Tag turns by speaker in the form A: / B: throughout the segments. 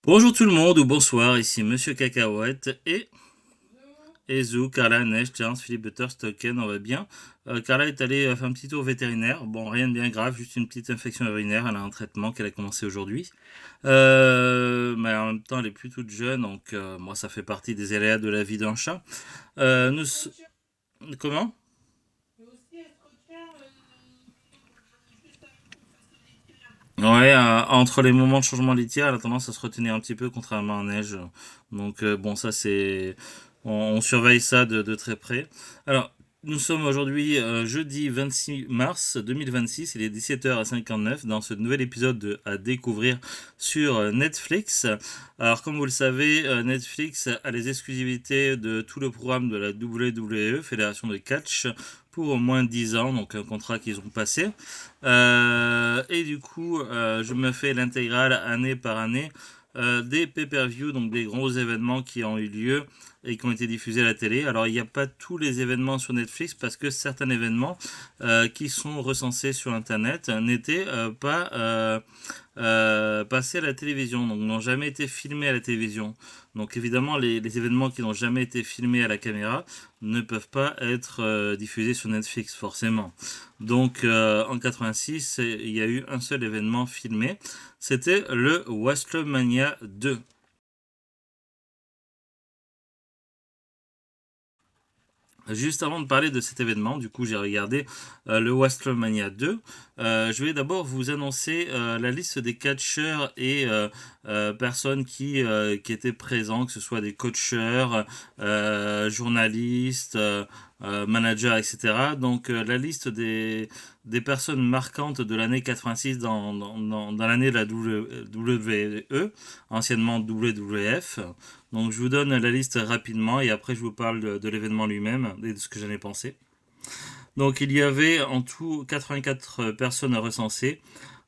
A: Bonjour tout le monde ou bonsoir, ici Monsieur Cacahuète et Ezu, Carla, Neige, Terence, Philippe Butter, Stocken, on va bien. Carla est allée faire un petit tour vétérinaire. Bon, rien de bien grave, juste une petite infection urinaire. Elle a un traitement qu'elle a commencé aujourd'hui. Mais en même temps, elle est plus toute jeune, donc moi, ça fait partie des aléas de la vie d'un chat. Nous... Comment? Ouais, entre les moments de changement litière, elle a tendance à se retenir un petit peu, contrairement à Neige. Donc bon, ça c'est, on surveille ça de très près. Alors, nous sommes aujourd'hui jeudi 26 mars 2026, il est 17h59 dans ce nouvel épisode à découvrir sur Netflix. Alors, comme vous le savez, Netflix a les exclusivités de tout le programme de la WWE, Fédération de Catch, pour au moins 10 ans, donc un contrat qu'ils ont passé. Et du coup, je me fais l'intégrale année par année des pay-per-view, donc des gros événements qui ont eu lieu et qui ont été diffusés à la télé. Alors, il n'y a pas tous les événements sur Netflix parce que certains événements qui sont recensés sur Internet n'étaient pas passés à la télévision, donc n'ont jamais été filmés à la télévision. Donc évidemment, les événements qui n'ont jamais été filmés à la caméra ne peuvent pas être diffusés sur Netflix, forcément. Donc en 86, il y a eu un seul événement filmé, c'était le WrestleMania 2. Juste avant de parler de cet événement, du coup j'ai regardé le WrestleMania 2. Je vais d'abord vous annoncer la liste des catcheurs et personnes qui étaient présents, que ce soit des coacheurs, journalistes, managers, etc. Donc la liste des personnes marquantes de l'année 86 dans l'année de la WWE, anciennement WWF. Donc je vous donne la liste rapidement et après je vous parle de l'événement lui-même et de ce que j'en ai pensé. Donc il y avait en tout 84 personnes à recenser.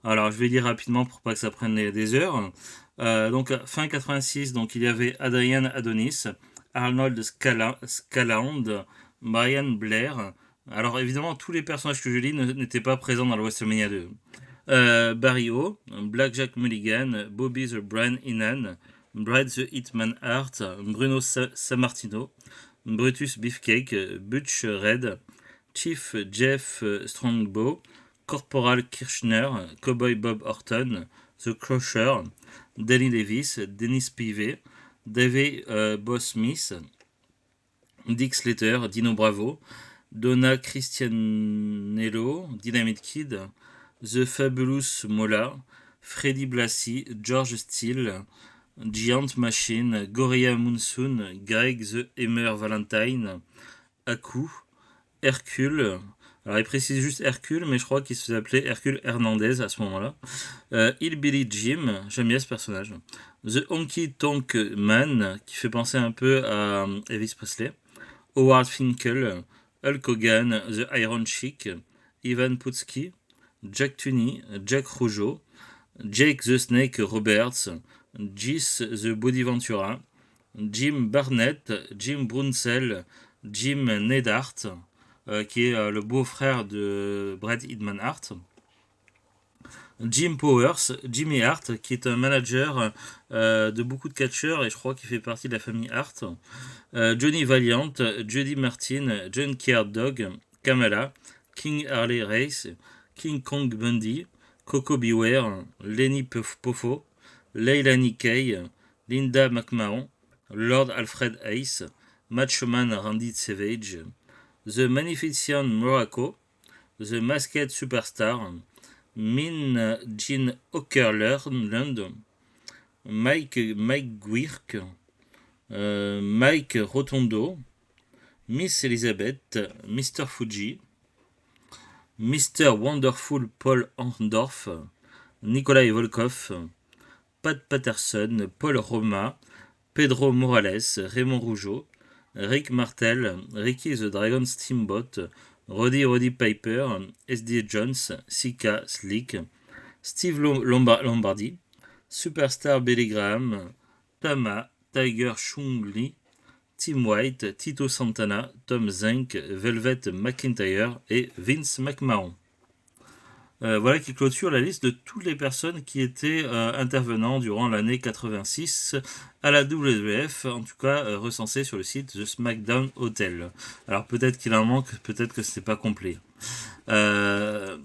A: Alors je vais dire rapidement pour pas que ça prenne des heures. Donc fin 86, donc il y avait Adrian Adonis, Arnold Scaland, Brian Blair. Alors évidemment tous les personnages que je lis n'étaient pas présents dans le WrestleMania 2. Barry O, Blackjack Mulligan, Bobby the Brain Innan, Brad the Hitman Hart, Bruno Sammartino, Brutus Beefcake, Butch Red, Chief Jeff Strongbow, Corporal Kirchner, Cowboy Bob Orton, The Crusher, Danny Davis, Dennis Pivet, Davey Boss Smith, Dick Slater, Dino Bravo, Donna Christianello, Dynamite Kid, The Fabulous Mola, Freddy Blassie, George Steele, Giant Machine, Gorilla Monsoon, Greg the Hammer Valentine, Aku, Hercule. Alors il précise juste Hercule, mais je crois qu'il se appelait Hercule Hernandez à ce moment-là. Hillbilly Jim, j'aime bien ce personnage. The Honky Tonk Man, qui fait penser un peu à Elvis Presley. Howard Finkel, Hulk Hogan, The Iron Sheik, Ivan Putski, Jack Tunney, Jack Rougeau, Jake the Snake Roberts, Gis the Body Ventura, Jim Barnett, Jim Brunzell, Jim Neidhart, qui est le beau-frère de Bret Hitman Hart, Jim Powers, Jimmy Hart, qui est un manager de beaucoup de catcheurs et je crois qu'il fait partie de la famille Hart, Johnny Valiant, Judy Martin, John Care Dog, Kamala, King Harley Race, King Kong Bundy, Coco Beware, Lenny Poffo, Leilani Kay, Linda McMahon, Lord Alfred Ace, Machoman Randy Savage, The Magnificent Morocco, The Masked Superstar, Min Jean Okerlund, Mike Guirk, Mike Rotondo, Miss Elizabeth, Mr. Fuji, Mr. Wonderful Paul Orndorff, Nikolai Volkov, Pat Patterson, Paul Roma, Pedro Morales, Raymond Rougeau, Rick Martel, Ricky the Dragon Steamboat, Roddy Piper, SD Jones, Sika Slick, Steve Lombardi, Superstar Billy Graham, Tama, Tiger Chung Lee, Tim White, Tito Santana, Tom Zenk, Velvet McIntyre et Vince McMahon. Voilà qui clôture la liste de toutes les personnes qui étaient intervenants durant l'année 86 à la WWF, en tout cas recensées sur le site The SmackDown Hotel. Alors peut-être qu'il en manque, peut-être que c'est pas complet. Euh,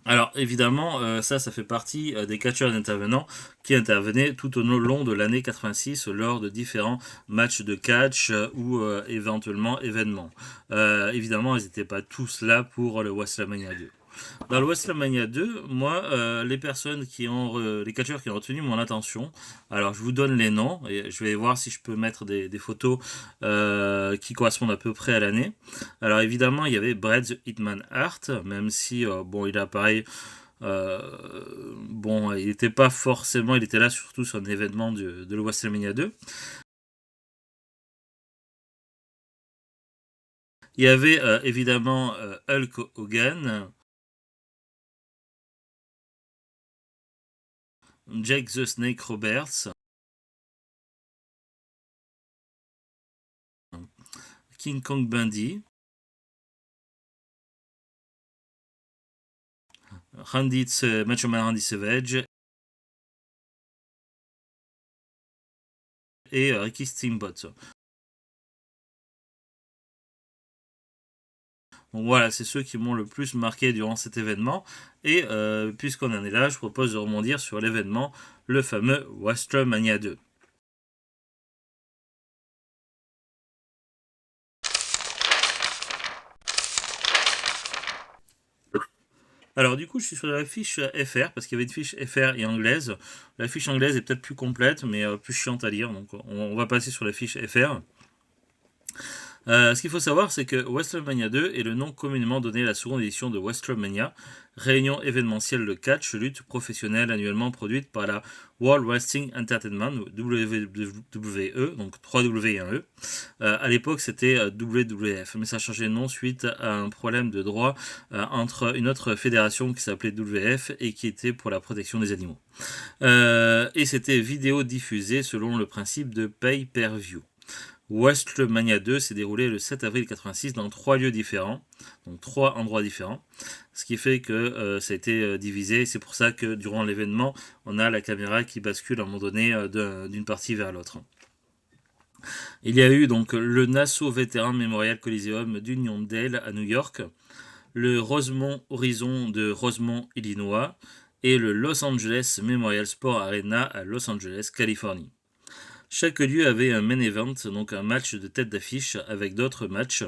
A: alors évidemment, ça fait partie des catcheurs intervenants qui intervenaient tout au long de l'année 86 lors de différents matchs de catch ou éventuellement événements. Évidemment, ils n'étaient pas tous là pour le WrestleMania 2. Dans le WrestleMania 2, moi, les catcheurs qui ont retenu mon attention, alors je vous donne les noms et je vais voir si je peux mettre des photos qui correspondent à peu près à l'année. Alors évidemment, il y avait Bret the Hitman Hart, même si bon, il apparaît. euh, bon, il n'était pas forcément, il était là surtout sur un événement de le WrestleMania 2. Il y avait évidemment Hulk Hogan, Jake the Snake Roberts, King Kong Bundy, Macho Man Randy Savage et Ricky Steamboat. Donc voilà, c'est ceux qui m'ont le plus marqué durant cet événement. Et puisqu'on en est là, je propose de rebondir sur l'événement, le fameux WrestleMania 2. Alors du coup, je suis sur la fiche FR, parce qu'il y avait une fiche FR et anglaise. La fiche anglaise est peut-être plus complète, mais plus chiante à lire, donc on va passer sur la fiche FR. Ce qu'il faut savoir, c'est que WrestleMania 2 est le nom communément donné à la seconde édition de WrestleMania, réunion événementielle de catch lutte professionnelle annuellement produite par la World Wrestling Entertainment, WWE, donc 3W et 1E. À l'époque, c'était WWF, mais ça a changé de nom suite à un problème de droit entre une autre fédération qui s'appelait WF et qui était pour la protection des animaux. Et c'était vidéo diffusée selon le principe de pay-per-view. WrestleMania 2 s'est déroulé le 7 avril 86 dans 3 lieux différents, donc 3 endroits différents, ce qui fait que ça a été divisé. C'est pour ça que durant l'événement, on a la caméra qui bascule à un moment donné d'une partie vers l'autre. Il y a eu donc le Nassau Veteran Memorial Coliseum d'Uniondale à New York, le Rosemont Horizon de Rosemont, Illinois, et le Los Angeles Memorial Sport Arena à Los Angeles, Californie. Chaque lieu avait un main event, donc un match de tête d'affiche avec d'autres matchs.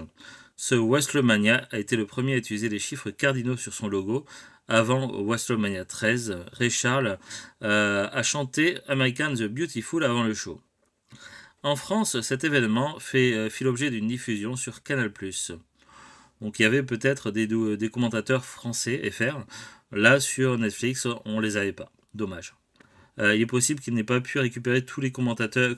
A: Ce WrestleMania a été le premier à utiliser les chiffres cardinaux sur son logo. Avant WrestleMania 13, Ray Charles a chanté American the Beautiful avant le show. En France, cet événement fit l'objet d'une diffusion sur Canal+. Donc il y avait peut-être des commentateurs français FR. Là, sur Netflix, on les avait pas. Dommage. Il est possible qu'il n'ait pas pu récupérer tous les commentateurs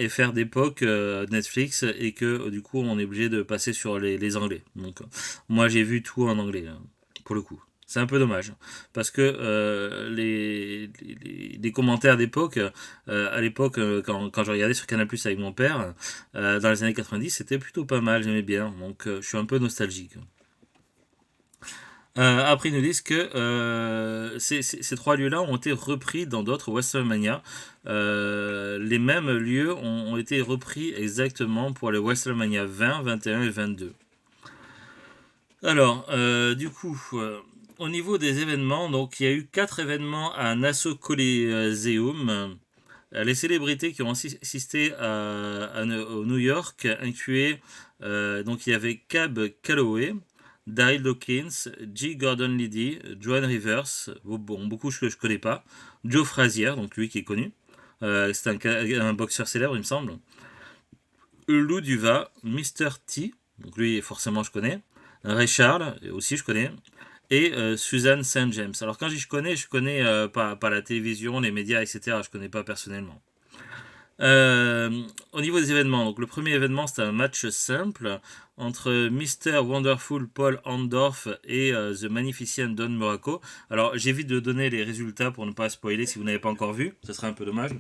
A: FR d'époque Netflix et que du coup on est obligé de passer sur les anglais. Donc moi j'ai vu tout en anglais pour le coup. C'est un peu dommage parce que les commentaires d'époque, à l'époque quand je regardais sur Canal Plus avec mon père, dans les années 90, c'était plutôt pas mal, j'aimais bien. Donc je suis un peu nostalgique. Après, ils nous disent que ces 3 lieux-là ont été repris dans d'autres WrestleMania. Les mêmes lieux ont été repris exactement pour les WrestleMania 20, 21 et 22. Alors, du coup, au niveau des événements, donc il y a eu 4 événements à Nassau Coliseum. Les célébrités qui ont assisté au New York incluaient donc il y avait Cab Calloway, Daryl Dawkins, G. Gordon Liddy, Joan Rivers, bon, beaucoup que je connais pas, Joe Frazier, donc lui qui est connu, c'est un boxeur célèbre il me semble, Lou Duva, Mr. T, donc lui forcément je connais, Ray Charles aussi je connais, et Susan St. James. Alors quand je connais par la télévision, les médias, etc. Je connais pas personnellement. Au niveau des événements, donc le premier événement c'était un match simple entre Mr. Wonderful Paul Orndorff et The Magnificent Don Muraco. Alors j'évite de donner les résultats pour ne pas spoiler si vous n'avez pas encore vu, ce serait un peu dommage.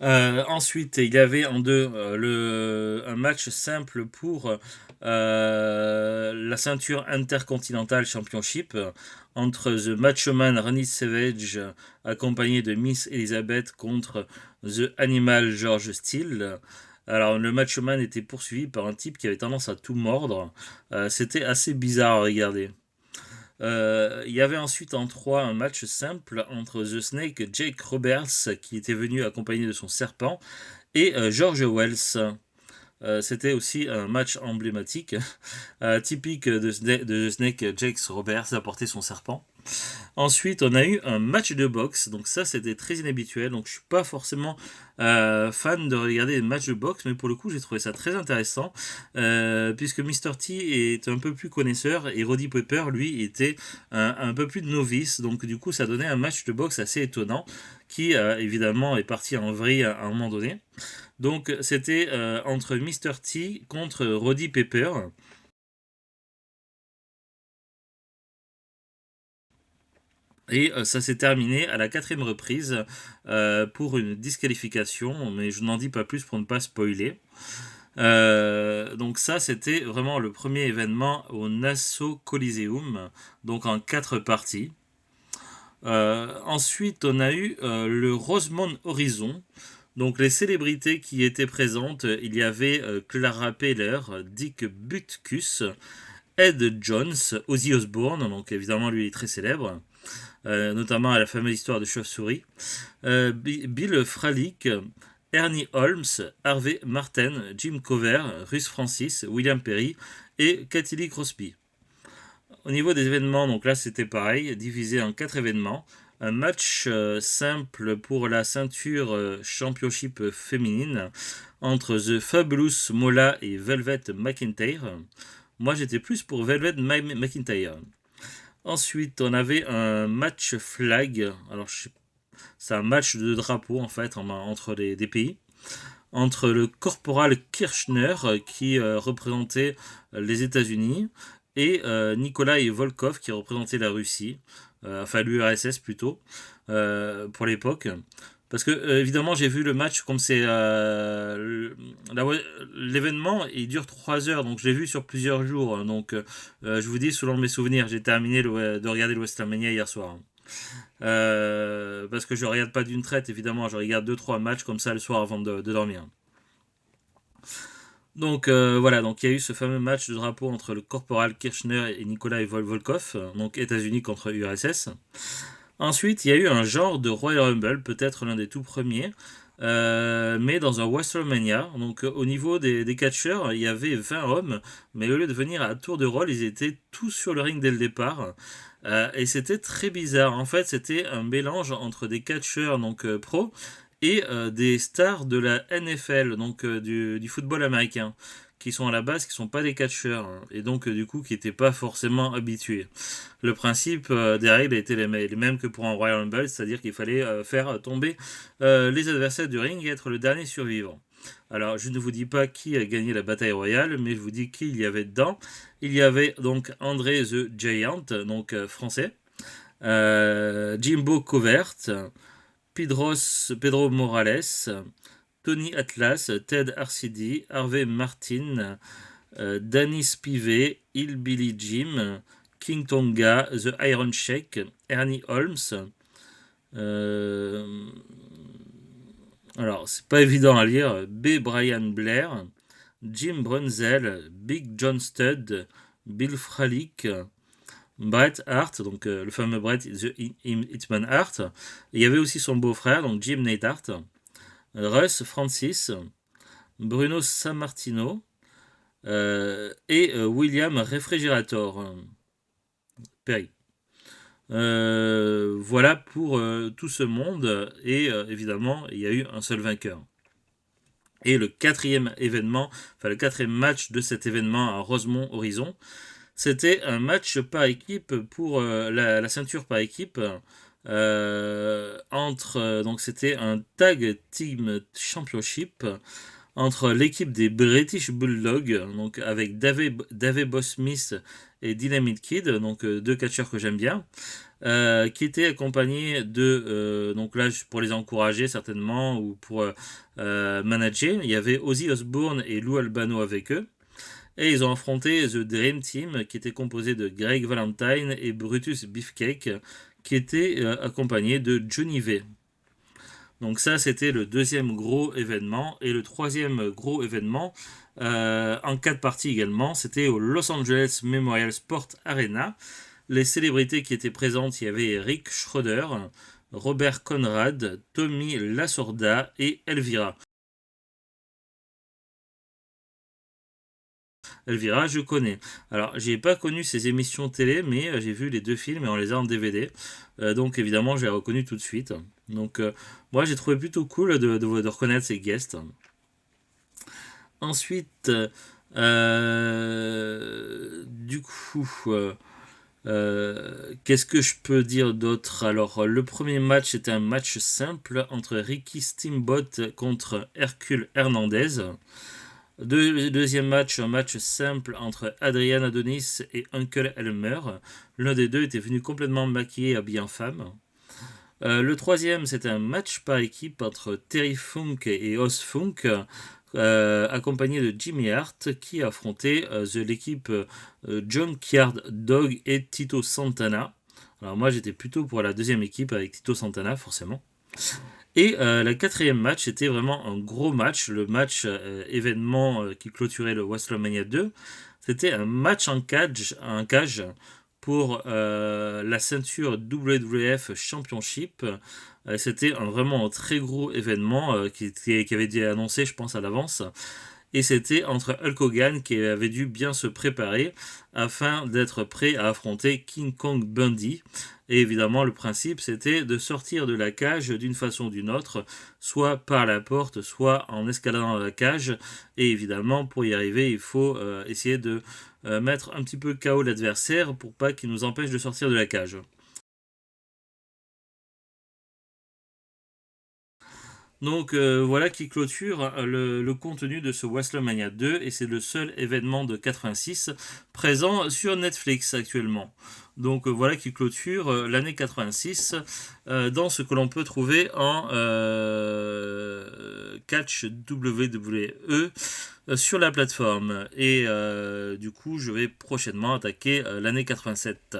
A: Ensuite, il y avait en deux un match simple pour la ceinture intercontinentale championship entre The Macho Man Randy Savage accompagné de Miss Elizabeth contre The Animal George Steele. Alors le Macho Man était poursuivi par un type qui avait tendance à tout mordre. C'était assez bizarre à regarder. Il y avait ensuite en 3 un match simple entre The Snake Jake Roberts qui était venu accompagné de son serpent et George Wells. C'était aussi un match emblématique, typique de Snake Jake Roberts d'apporter son serpent. Ensuite, on a eu un match de boxe, donc ça c'était très inhabituel, donc je suis pas forcément fan de regarder des matchs de boxe, mais pour le coup j'ai trouvé ça très intéressant, puisque Mr. T est un peu plus connaisseur et Roddy Piper lui était un peu plus de novice, donc du coup ça donnait un match de boxe assez étonnant, qui évidemment est parti en vrille à un moment donné. Donc c'était entre Mr. T contre Roddy Piper. Et ça s'est terminé à la quatrième reprise pour une disqualification, mais je n'en dis pas plus pour ne pas spoiler. Donc ça, c'était vraiment le premier événement au Nassau Coliseum, donc en 4 parties. Ensuite, on a eu le Rosemont Horizon. Donc les célébrités qui étaient présentes, il y avait Clara Peller, Dick Butkus, Ed Jones, Ozzy Osbourne, donc évidemment lui est très célèbre, notamment à la fameuse histoire de chauve-souris, Bill Fralick, Ernie Holmes, Harvey Martin, Jim Cover, Russ Francis, William Perry et Kathy Lee Crosby. Au niveau des événements, donc là c'était pareil, divisé en 4 événements. Un match simple pour la ceinture championship féminine entre The Fabulous Mola et Velvet McIntyre. Moi j'étais plus pour Velvet McIntyre. Ensuite, on avait un match flag. Alors, c'est un match de drapeau en fait entre des pays. Entre le corporal Kirchner qui représentait les États-Unis et Nikolai Volkov qui représentait la Russie, enfin l'URSS plutôt, pour l'époque. Parce que évidemment j'ai vu le match comme c'est l'événement il dure 3 heures donc je l'ai vu sur plusieurs jours donc je vous dis selon mes souvenirs j'ai terminé de regarder le WrestleMania hier soir. Parce que je regarde pas d'une traite évidemment je regarde deux trois matchs comme ça le soir avant de dormir. Donc voilà, donc il y a eu ce fameux match de drapeau entre le corporal Kirchner et Nikolai Volkov, donc États-Unis contre URSS. Ensuite, il y a eu un genre de Royal Rumble, peut-être l'un des tout premiers, mais dans un WrestleMania. Donc au niveau des catcheurs, il y avait 20 hommes, mais au lieu de venir à tour de rôle, ils étaient tous sur le ring dès le départ. Et c'était très bizarre. En fait, c'était un mélange entre des catcheurs donc pro et des stars de la NFL, donc du football américain, qui sont à la base, qui sont pas des catcheurs, hein, et donc du coup qui n'étaient pas forcément habitués. Le principe des règles était les mêmes que pour un Royal Rumble, c'est-à-dire qu'il fallait faire tomber les adversaires du ring et être le dernier survivant. Alors, je ne vous dis pas qui a gagné la bataille royale, mais je vous dis qui il y avait dedans. Il y avait donc André the Giant, donc français, Jimbo Covert, Pedro Morales, Tony Atlas, Ted Arcidi, Harvey Martin, Danny Spivey, Hillbilly Jim, King Tonga, The Iron Sheik, Ernie Holmes. Euh, alors, c'est pas évident à lire. B. Brian Blair, Jim Brunzel, Big John Studd, Bill Fralick, Bret Hart, donc le fameux Bret Hitman Hart. Il y avait aussi son beau-frère, donc Jim Neidhart, Russ Francis, Bruno Sammartino et William Refrigerator Perry. Voilà pour tout ce monde et évidemment il y a eu un seul vainqueur. Et le quatrième événement, enfin le quatrième match de cet événement à Rosemont Horizon, c'était un match par équipe pour la ceinture par équipe donc c'était un tag team championship entre l'équipe des British Bulldogs, donc avec Davey Boss Smith et Dynamite Kid, donc deux catcheurs que j'aime bien, qui était accompagné de, donc là pour les encourager certainement ou pour manager, il y avait Ozzy Osbourne et Lou Albano avec eux. Et ils ont affronté The Dream Team, qui était composé de Greg Valentine et Brutus Beefcake, qui était accompagné de Johnny V. Donc ça, c'était le deuxième gros événement. Et le troisième gros événement, en 4 parties également, c'était au Los Angeles Memorial Sport Arena. Les célébrités qui étaient présentes, il y avait Rick Schroeder, Robert Conrad, Tommy Lasorda et Elvira. Elvira, je connais. Alors, j'ai pas connu ces émissions télé, mais j'ai vu les deux films et on les a en DVD. Donc, évidemment, j'ai reconnu tout de suite. Donc, moi, j'ai trouvé plutôt cool de reconnaître ces guests. Ensuite, du coup, qu'est-ce que je peux dire d'autre? Alors, le premier match était un match simple entre Ricky Steamboat contre Hercule Hernandez. Le deuxième match, un match simple entre Adrian Adonis et Uncle Elmer. L'un des deux était venu complètement maquillé et habillé en femme. Le troisième, c'était un match par équipe entre Terry Funk et Oz Funk, accompagné de Jimmy Hart, qui affrontait l'équipe Junkyard Dog et Tito Santana. Alors moi, j'étais plutôt pour la deuxième équipe avec Tito Santana, forcément. Et le quatrième match, c'était vraiment un gros match, le match événement qui clôturait le WrestleMania 2. C'était un match en cage pour la ceinture WWF Championship. C'était vraiment un très gros événement qui avait été annoncé, je pense, à l'avance. Et c'était entre Hulk Hogan qui avait dû bien se préparer afin d'être prêt à affronter King Kong Bundy. Et évidemment, le principe, c'était de sortir de la cage d'une façon ou d'une autre, soit par la porte, soit en escaladant la cage. Et évidemment, pour y arriver, il faut essayer de mettre un petit peu KO l'adversaire pour pas qu'il nous empêche de sortir de la cage. Donc voilà qui clôture le contenu de ce WrestleMania 2 et c'est le seul événement de 86 présent sur Netflix actuellement. Donc voilà qui clôture l'année 86 dans ce que l'on peut trouver en catch WWE sur la plateforme. Et du coup je vais prochainement attaquer l'année 87.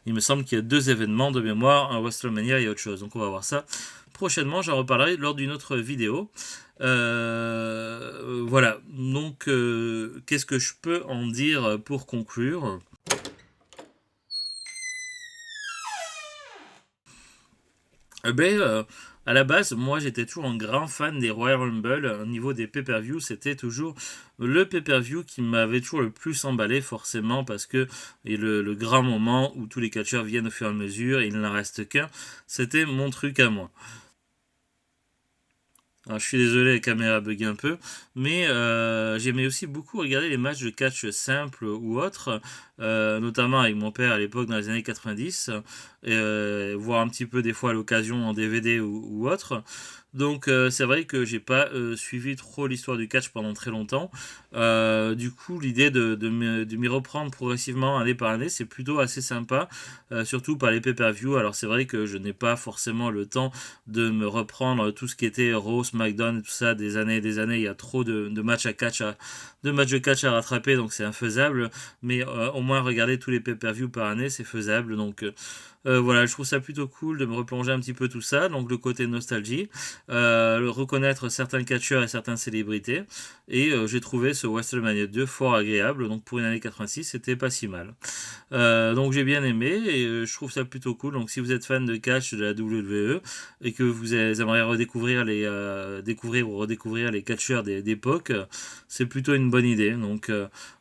A: Il me semble qu'il y a 2 événements de mémoire, un WrestleMania et autre chose. Donc on va voir ça prochainement, j'en reparlerai lors d'une autre vidéo. Voilà, donc qu'est-ce que je peux en dire pour conclure? Eh ben, à la base, moi j'étais toujours un grand fan des Royal Rumble. Au niveau des pay-per-view, c'était toujours le pay-per-view qui m'avait toujours le plus emballé, forcément, parce que et le grand moment où tous les catcheurs viennent au fur et à mesure, et il n'en reste qu'un, c'était mon truc à moi. Alors, je suis désolé, la caméra bug un peu, mais j'aimais aussi beaucoup regarder les matchs de catch simples ou autres, notamment avec mon père à l'époque dans les années 90, voir un petit peu des fois à l'occasion en DVD ou autre. Donc c'est vrai que j'ai pas suivi trop l'histoire du catch pendant très longtemps. Du coup, l'idée de m'y reprendre progressivement année par année, c'est plutôt assez sympa, surtout par les pay-per-view. Alors c'est vrai que je n'ai pas forcément le temps de me reprendre tout ce qui était Raw, SmackDown et tout ça des années et des années. Il y a trop de matchs de matchs de catch à rattraper, donc c'est infaisable. Mais au moins regarder tous les pay-per-view par année, c'est faisable. Donc voilà, je trouve ça plutôt cool de me replonger un petit peu tout ça. Donc le côté nostalgie, reconnaître certains catcheurs et certaines célébrités. Et j'ai trouvé ce WrestleMania 2 fort agréable. Donc pour une année 86, c'était pas si mal. Donc j'ai bien aimé et je trouve ça plutôt cool. Donc si vous êtes fan de catch de la WWE et que vous aimeriez redécouvrir découvrir ou redécouvrir les catcheurs d'époque, c'est plutôt une bonne idée. Donc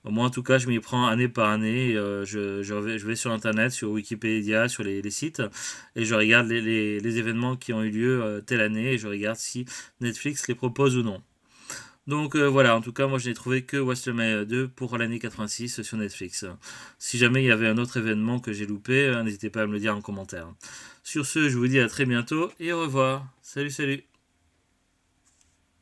A: moi en tout cas je m'y prends année par année. Je vais sur internet, sur Wikipédia, sur les sites et je regarde les événements qui ont eu lieu telle année et je regarde si Netflix les propose ou non. Donc voilà, en tout cas, moi je n'ai trouvé que WrestleMania 2 pour l'année 86 sur Netflix. Si jamais il y avait un autre événement que j'ai loupé, n'hésitez pas à me le dire en commentaire. Sur ce, je vous dis à très bientôt et au revoir. Salut, salut.